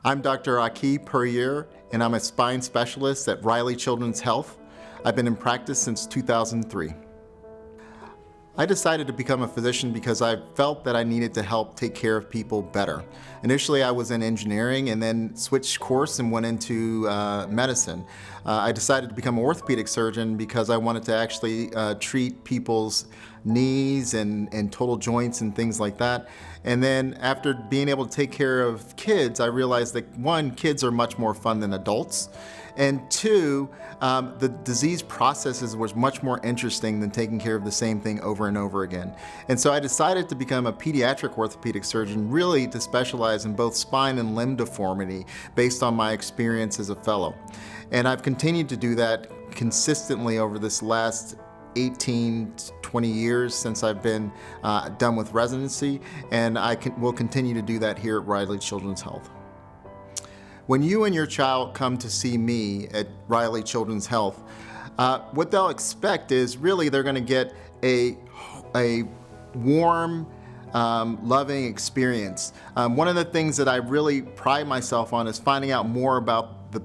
I'm Dr. Aki Puryear, and I'm a spine specialist at Riley Children's Health. I've been in practice since 2003. I decided to become a physician because I felt that I needed to help take care of people better. Initially, I was in engineering and then switched course and went into medicine. I decided to become an orthopedic surgeon because I wanted to actually treat people's knees and total joints and things like that. And then after being able to take care of kids, I realized that one, kids are much more fun than adults. And two, the disease processes was much more interesting than taking care of the same thing over and over again. And so I decided to become a pediatric orthopedic surgeon, really to specialize in both spine and limb deformity based on my experience as a fellow. And I've continued to do that consistently over this last 18, 20 years since I've been done with residency, and will continue to do that here at Riley Children's Health. When you and your child come to see me at Riley Children's Health, what they'll expect is really they're going to get a warm, loving experience. One of the things that I really pride myself on is finding out more about the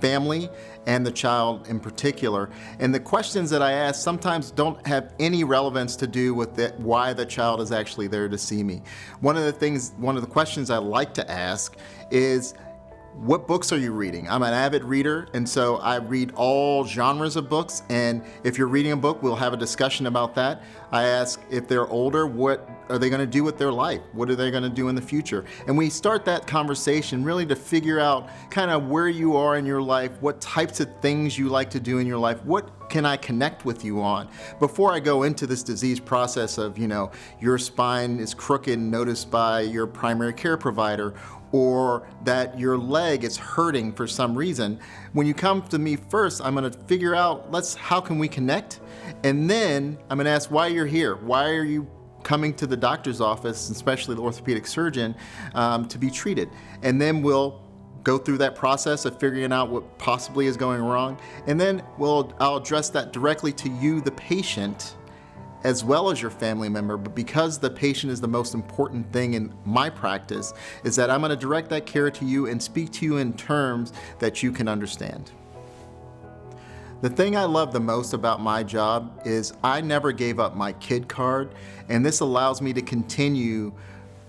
family and the child in particular. And the questions that I ask sometimes don't have any relevance to do with why the child is actually there to see me. One of the questions I like to ask is, what books are you reading? I'm an avid reader, and so I read all genres of books, and if you're reading a book, we'll have a discussion about that. I ask if they're older, what are they going to do with their life? What are they going to do in the future? And we start that conversation really to figure out kind of where you are in your life, what types of things you like to do in your life, what can I connect with you on? Before I go into this disease process of, your spine is crooked noticed by your primary care provider, or that your leg is hurting for some reason, when you come to me first, I'm going to figure out how can we connect, and then I'm going to ask why you're here. Why are you coming to the doctor's office, especially the orthopedic surgeon, to be treated? And then we'll go through that process of figuring out what possibly is going wrong, and then I'll address that directly to you, the patient, as well as your family member. But because the patient is the most important thing in my practice, is that I'm going to direct that care to you and speak to you in terms that you can understand. The thing I love the most about my job is I never gave up my kid card, and this allows me to continue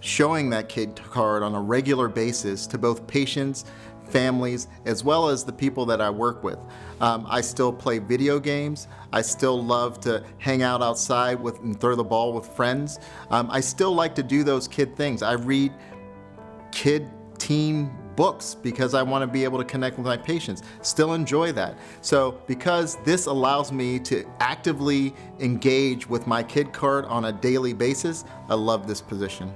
showing that kid card on a regular basis to both patients, families, as well as the people that I work with. I still play video games. I still love to hang out outside and throw the ball with friends. I still like to do those kid things. I read teen books because I want to be able to connect with my patients. Still enjoy that. So because this allows me to actively engage with my kid card on a daily basis, I love this position.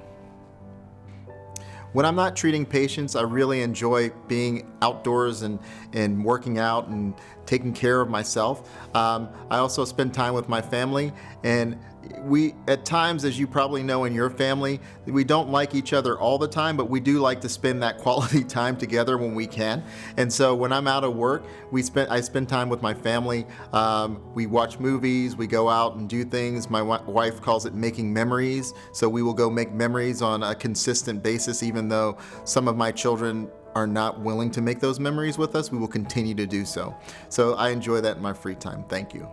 When I'm not treating patients, I really enjoy being outdoors and working out and taking care of myself. I also spend time with my family, and we, at times, as you probably know in your family, we don't like each other all the time, but we do like to spend that quality time together when we can. And so when I'm out of work, I spend time with my family. We watch movies, we go out and do things. My wife calls it making memories. So we will go make memories on a consistent basis, even though some of my children are not willing to make those memories with us, we will continue to do so. So I enjoy that in my free time. Thank you.